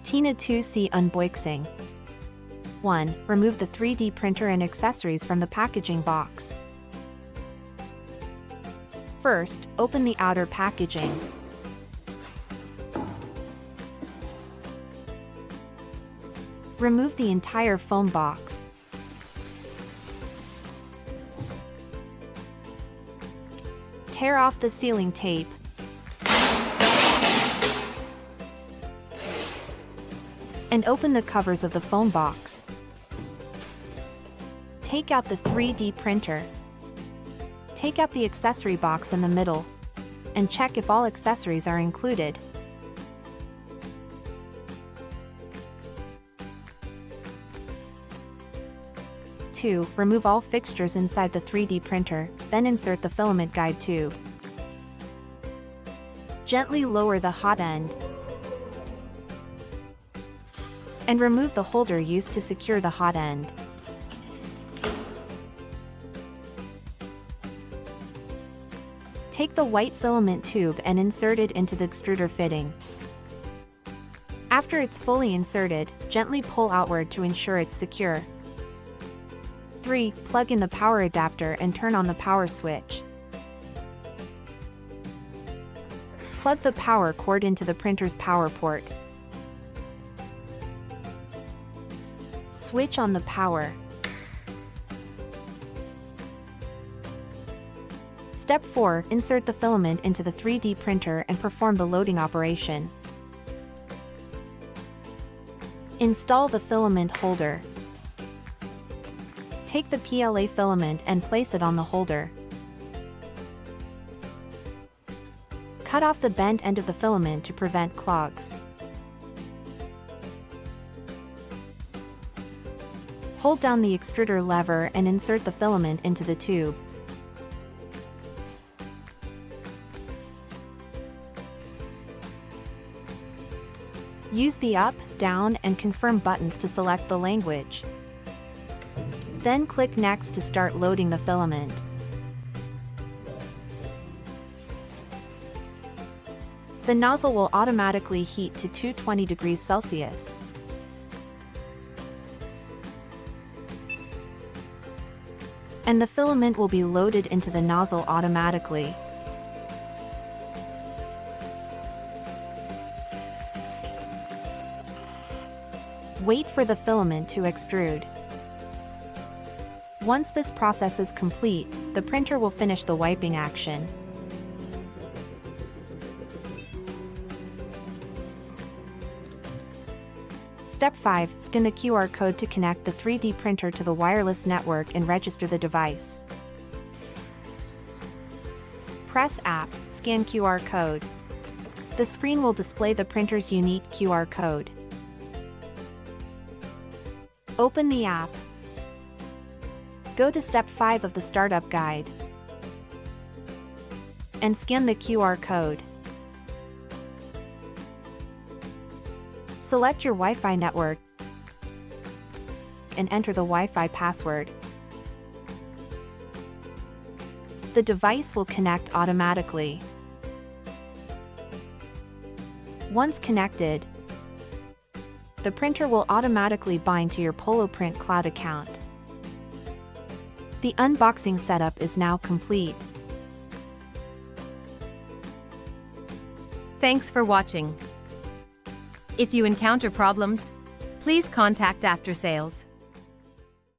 Tina2C unboxing. 1. Remove the 3D printer and accessories from the packaging box. First, open the outer packaging. Remove the entire foam box. Tear off the sealing tape. And open the covers of the foam box. Take out the 3D printer. Take out the accessory box in the middle. And check if all accessories are included. Two, remove all fixtures inside the 3D printer, then insert the filament guide tube. Gently lower the hot end. And remove the holder used to secure the hot end. Take the white filament tube and insert it into the extruder fitting. After it's fully inserted, gently pull outward to ensure it's secure. 3. Plug in the power adapter and turn on the power switch. Plug the power cord into the printer's power port. Switch on the power. Step 4. Insert the filament into the 3D printer and perform the loading operation. Install the filament holder. Take the PLA filament and place it on the holder. Cut off the bent end of the filament to prevent clogs. Hold down the extruder lever and insert the filament into the tube. Use the up, down, and confirm buttons to select the language. Then click Next to start loading the filament. The nozzle will automatically heat to 220 degrees Celsius. And the filament will be loaded into the nozzle automatically. Wait for the filament to extrude. Once this process is complete, the printer will finish the wiping action. Step 5. Scan the QR code to connect the 3D printer to the wireless network and register the device. Press App, scan QR code. The screen will display the printer's unique QR code. Open the app. Go to Step 5 of the Startup Guide. And scan the QR code. Select your Wi-Fi network and enter the Wi-Fi password. The device will connect automatically. Once connected, the printer will automatically bind to your PoloPrint cloud account. The unboxing setup is now complete. Thanks for watching. If you encounter problems, please contact After Sales.